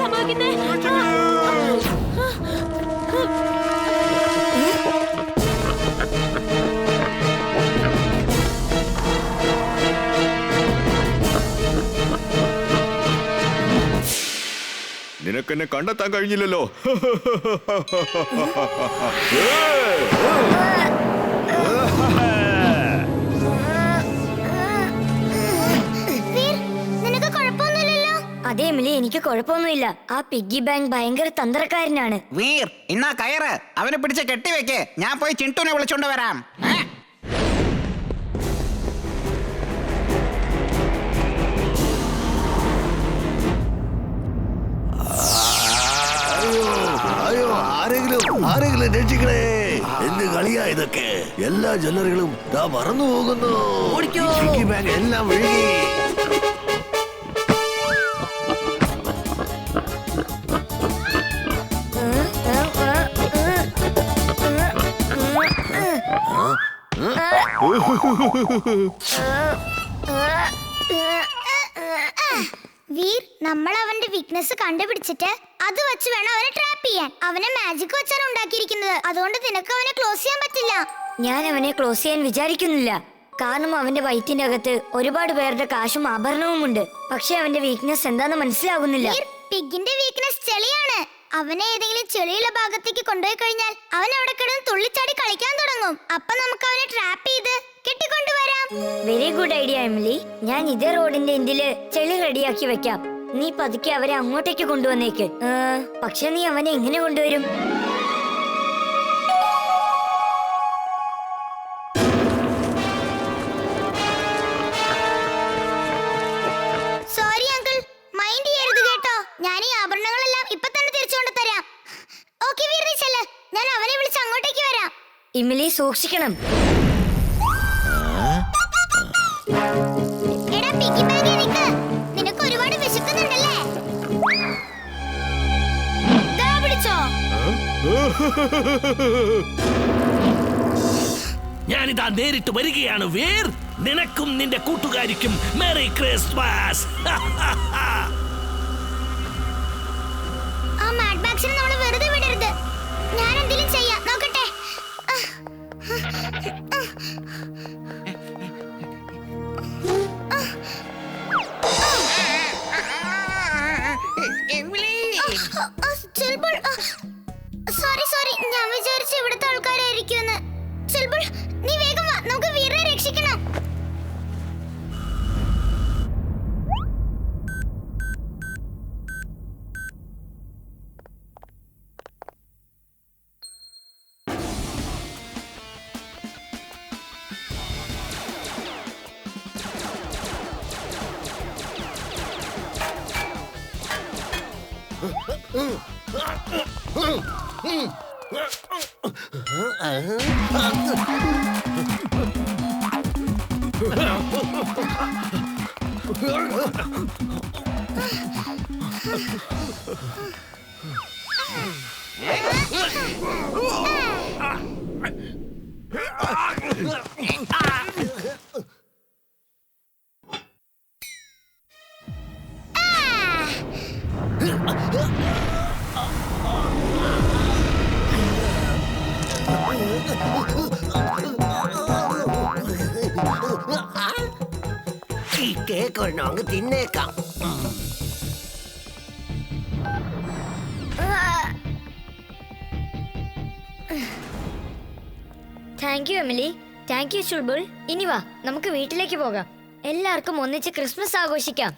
സംഭവിക്കുന്നേ? നിനക്കെന്നെ കണ്ടെത്താൻ കഴിഞ്ഞില്ലല്ലോ. അതെ എമിലി, എനിക്ക് കുഴപ്പമൊന്നുമില്ല. ആ പിഗ്ഗി ബാങ്ക് ഭയങ്കര തന്ത്രക്കാരനാണ്. വീർ, ഇന്നാ കയറ്, അവനെ പിടിച്ച് കെട്ടിവെക്ക്. ഞാൻ പോയി ചിണ്ടുനെ വിളിച്ചോണ്ട് വരാം. ആരെങ്കിലും രക്ഷിക്കണേ. എന്ത് കളിയാ ഇതൊക്കെ? എല്ലാ ജ്വല്ലറികളും മറന്നു പോകുന്നു. ബാങ്ക് എല്ലാം ഒഴുകി. വീർ, നമ്മൾ അവന്റെ വീക്ക്നെസ് കണ്ടുപിടിച്ചിട്ട് അത് വെച്ച് വേണം അവനെ ട്രാപ്പ് ചെയ്യാൻ. അവനെ മാജിക് വെച്ചാണ് ഉണ്ടാക്കിയിരിക്കുന്നത്. അതുകൊണ്ട് നിനക്ക് അവനെ ക്ലോസ് ചെയ്യാൻ പറ്റില്ല. ഞാൻ അവനെ ക്ലോസ് ചെയ്യാൻ വിചാരിക്കുന്നില്ല. കാരണം അവന്റെ വയറ്റിന്റെ അകത്ത് ഒരുപാട് പേരുടെ കാശും ആഭരണവും ഉണ്ട്. പക്ഷെ അവന്റെ വീക്ക്നെസ് എന്താന്ന് മനസ്സിലാകുന്നില്ല. പിഗിന്റെ വീക്ക്നെസ് ചെളിയാണ്. അവനെ ഏതെങ്കിലും ചെളിയുള്ള ഭാഗത്തേക്ക് കൊണ്ടുപോയി കഴിഞ്ഞാൽ അവൻ അവിടെ കിടന്ന് തുള്ളിച്ചാടി കളിക്കാൻ തുടങ്ങും. അപ്പൊ നമുക്ക് അവനെ ട്രാപ്പ് ചെയ്ത് കെട്ടിക്കൊണ്ടുവരാം. Very good idea Emily. ഞാൻ ഇതേ റോഡിന്റെ എൻഡില് ചെളി റെഡിയാക്കി വെക്കാം. നീ പതുക്കെ അവരെ അങ്ങോട്ടേക്ക് കൊണ്ടുവന്നേക്ക്. പക്ഷെ നീ അവനെ എങ്ങനെ കൊണ്ടുവരും? സോറി അങ്കിൾ, മൈൻഡ് ചെയ്യരുത് കേട്ടോ. ഞാൻ ഈ ആഭരണങ്ങളെല്ലാം ഇപ്പൊ തന്നെ തിരിച്ചുകൊണ്ട് തരാം. ഓക്കേ വീർ, നീ ചെല്ല്. ഞാൻ അവനെ വിളിച്ച് അങ്ങോട്ടേക്ക് വരാം. എമിലി, സൂക്ഷിക്കണം. എടാ പിഗി ബാങ്ക്, നിനക്ക് ഒരുപാട് വിശക്കുന്നുണ്ടല്ലേ? ദാ പിടിച്ചോ. ഞാനിതാ നേരിട്ട് വരികയാണ് വീർ. നിനക്കും നിന്റെ കൂട്ടുകാരിക്കും മെറി ക്രിസ്മസ്. ആ മാഡ് ബാക്സിനെ നമ്മൾ വെറുതെ വിടരുത്. ഞാൻ എന്തെങ്കിലും ചെയ്യാം, നോക്കട്ടെ. സോറി, ഞാൻ വിചാരിച്ചു ഇവിടുത്തെ ആൾക്കാരായിരിക്കുമെന്ന്. ചിൽബുൾ, നീ വേഗം വാ, നമുക്ക് വീറിനെ രക്ഷിക്കണം. ഈ കേക്ക് ഒരെണ്ണം അങ്ങ് തിന്നേക്കാം. Thank you Emily. Thank you Chulbul. ഇനി വാ, നമുക്ക് വീട്ടിലേക്ക് പോകാം. എല്ലാവർക്കും ഒന്നിച്ച് ക്രിസ്മസ് ആഘോഷിക്കാം.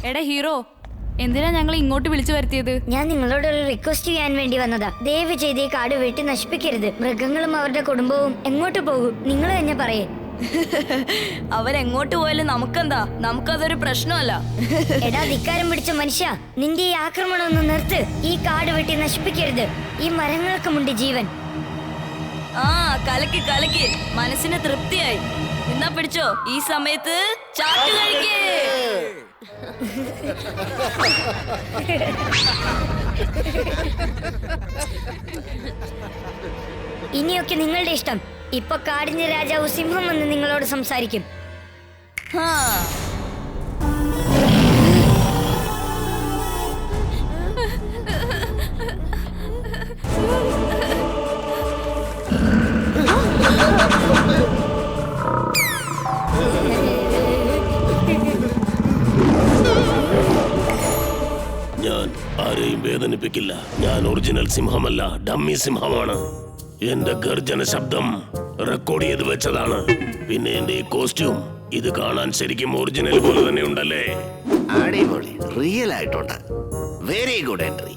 എടാ ഹീറോ, എന്തിനാ ഞങ്ങൾ ഇങ്ങോട്ട് വിളിച്ചു വരുത്തിയത്? ഞാൻ നിങ്ങളോട് ഒരു റിക്വസ്റ്റ് ചെയ്യാൻ വേണ്ടി വന്നതാ. ദയവ് ചെയ്ത് ഈ കാട് വെട്ടി നശിപ്പിക്കരുത്. മൃഗങ്ങളും അവരുടെ കുടുംബവും എങ്ങോട്ട് പോകും? നിങ്ങൾ തന്നെ പറയേ. അവരെങ്ങോട്ട് പോയാലും നമുക്കെന്താ? നമുക്കതൊരു പ്രശ്നമല്ല. എടാ ധിക്കാരം പിടിച്ച മനുഷ്യ, നിന്റെ ഈ ആക്രമണം ഒന്ന് നിർത്ത്. ഈ കാട് വെട്ടി നശിപ്പിക്കരുത്. ഈ മരങ്ങൾക്കുമുണ്ട് ജീവൻ. ആ കലക്കി കലക്കി, മനസ്സിന് തൃപ്തിയായി. എന്നാ പിടിച്ചോ, ഈ സമയത്ത് ചാട്ട് കഴിക്കേ. ഇനിയൊക്കെ നിങ്ങളുടെ ഇഷ്ടം. ഇപ്പൊ കാടിന്റെ രാജാവ് സിംഹം എന്ന് നിങ്ങളോട് സംസാരിക്കും. ഞാൻ ആരെയും വേദനിപ്പിക്കില്ല. ഞാൻ ഒറിജിനൽ സിംഹമല്ല, ഡമ്മി സിംഹമാണ്. എന്റെ ഗർജന ശബ്ദം റെക്കോർഡ് ചെയ്ത് വെച്ചതാണ്. പിന്നെ എന്റെ ഈ കോസ്റ്റ്യൂം, ഇത് കാണാൻ ശരിക്കും ഒറിജിനൽ പോലെ തന്നെ ഉണ്ടല്ലേ? അടിപൊളി, റിയൽ ആയിട്ടുണ്ട്. Very good entry.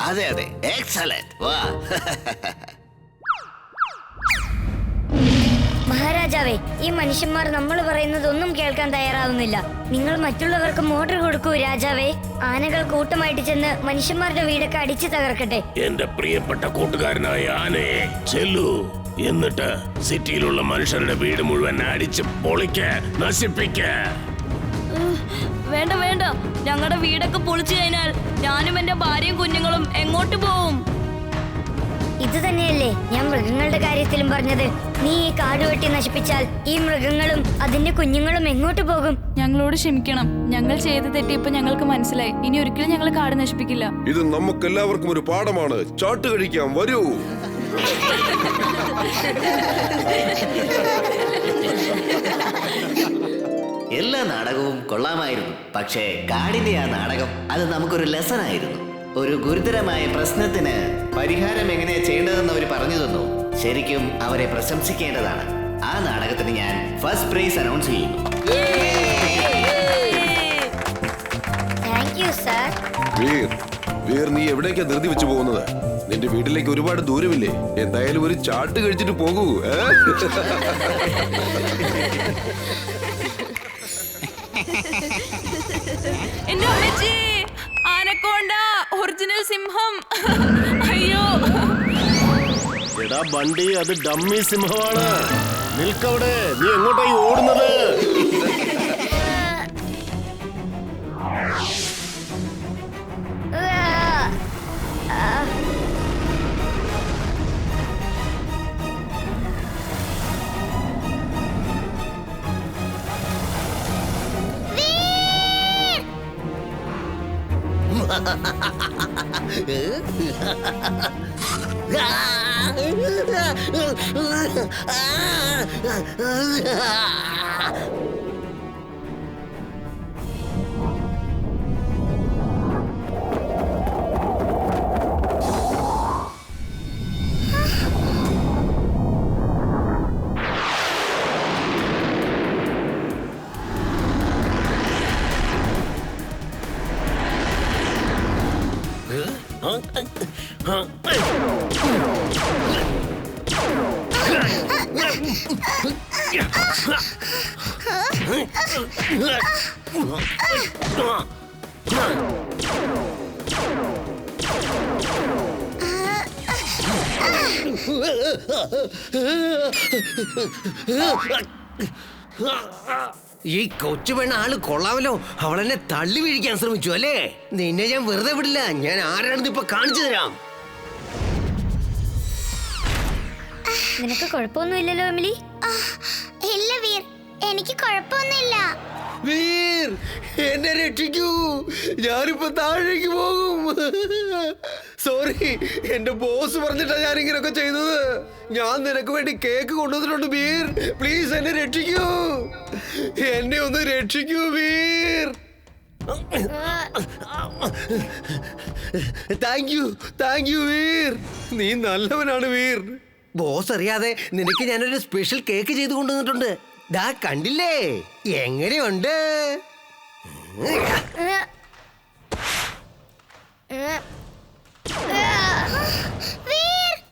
അതെ അതെ, എക്സലന്റ്. വാ. മഹാരാജാവേ, ഈ മനുഷ്യന്മാർ നമ്മൾ പറയുന്നത് ഒന്നും കേൾക്കാൻ തയ്യാറാവുന്നില്ല. നിങ്ങൾ മറ്റുള്ളവർക്ക് മോട്ടർ കൊടുക്കൂ രാജാവേ. ആനകൾ കൂട്ടമായിട്ട് ചെന്ന് മനുഷ്യന്മാരുടെ വീടൊക്കെ അടിച്ചു തകർക്കട്ടെ. എന്റെ പ്രിയപ്പെട്ട കൂട്ടുകാരനായ ആനയെ ചെല്ലു. എന്നിട്ട് സിറ്റിയിലുള്ള മനുഷ്യരുടെ വീട് മുഴുവൻ അടിച്ച് പൊളിക്ക, നശിപ്പിക്ക. വേണ്ട വേണ്ട, ഞങ്ങളുടെ വീടൊക്കെ പൊളിച്ചു കഴിഞ്ഞാൽ ഞാനും എന്റെ ഭാര്യയും കുഞ്ഞുങ്ങളും എങ്ങോട്ട് പോവും? ഇത് തന്നെയല്ലേ ഞാൻ മൃഗങ്ങളുടെ കാര്യത്തിലും പറഞ്ഞത്. നീ ഈ കാട് വെട്ടി നശിപ്പിച്ചാൽ ഈ മൃഗങ്ങളും അതിന്റെ കുഞ്ഞുങ്ങളും എങ്ങോട്ട് പോകും? ഞങ്ങളോട് ക്ഷമിക്കണം. ഞങ്ങൾ ചെയ്ത് തെറ്റിയപ്പോ ഞങ്ങൾക്ക് മനസ്സിലായി. ഇനി ഒരിക്കലും ഞങ്ങൾ കാട് നശിപ്പിക്കില്ല. ഇത് നമുക്കെല്ലാവർക്കും ഒരു പാഠമാണ്. ചാട്ട് കഴിക്കാം, വരൂ. എല്ലാ നാടകവും കൊള്ളാമായിരുന്നു. പക്ഷേ കാടിന്റെ ആ നാടകം, അത് നമുക്കൊരു ലെസൺ ആയിരുന്നു. ഒരു ഗുരുതരമായ പ്രശ്നത്തിന് പരിഹാരം എങ്ങനെയാ ചെയ്യേണ്ടതെന്ന് അവർ പറഞ്ഞു തന്നു. ശരിക്കും അവരെ പ്രശംസിക്കേണ്ടതാണ്. ആ നാടകത്തിന് ഞാൻ ഫസ്റ്റ് പ്രൈസ് അനൗൺസ് ചെയ്യുന്നു. Thank you sir. വീർ, നീ എവിടേക്കാ ധൃതി വെച്ച് പോകുന്നത്? നിന്റെ വീട്ടിലേക്ക് ഒരുപാട് ദൂരമില്ലേ? എന്തായാലും ഒരു ചാട്ട് കഴിച്ചിട്ട് പോകൂ. എന്റെ അമ്മച്ചി, ആനക്കോണ്ട, ഒറിജിനൽ സിംഹം. അയ്യോ. എടാ ബണ്ടി, അത് ഡമ്മി സിംഹമാണ്. നിൽക്കവിടെ, നീ എങ്ങോട്ടായി ഓടുന്നത്? ഈ കൊച്ചു പെണ്ണ ആള് കൊള്ളാമല്ലോ. അവളെന്നെ തള്ളി വീഴിക്കാൻ ശ്രമിച്ചു അല്ലേ? നിന്നെ ഞാൻ വെറുതെ വിടില്ല. ഞാൻ ആരാണെന്ന് ഇപ്പൊ കാണിച്ചു തരാം. നിനക്ക് കുഴപ്പമൊന്നുമില്ലല്ലോ എമിലി? ഇല്ല വീർ, എനിക്ക് കുഴപ്പമൊന്നുമില്ല. വീർ, എന്നെ രക്ഷിക്കൂ. ഞാനിപ്പോ താഴേക്ക് പോകും. സോറി, എന്റെ ബോസ് പറഞ്ഞിട്ടാ ഞാൻ ഇങ്ങനെയൊക്കെ ചെയ്തത്. ഞാൻ നിനക്ക് വേണ്ടി കേക്ക് കൊണ്ടുവന്നിട്ടുണ്ട് വീർ. പ്ലീസ് എന്നെ രക്ഷിക്കൂ. എന്നെ ഒന്ന് രക്ഷിക്കൂ വീർ. Thank you Veer. നീ നല്ലവനാണ് വീർ. ബോസ് അറിയാതെ നിനക്ക് ഞാനൊരു സ്പെഷ്യൽ കേക്ക് ചെയ്ത് കൊണ്ടുവന്നിട്ടുണ്ട്. ദാ കണ്ടില്ലേ, എങ്ങനെയുണ്ട്?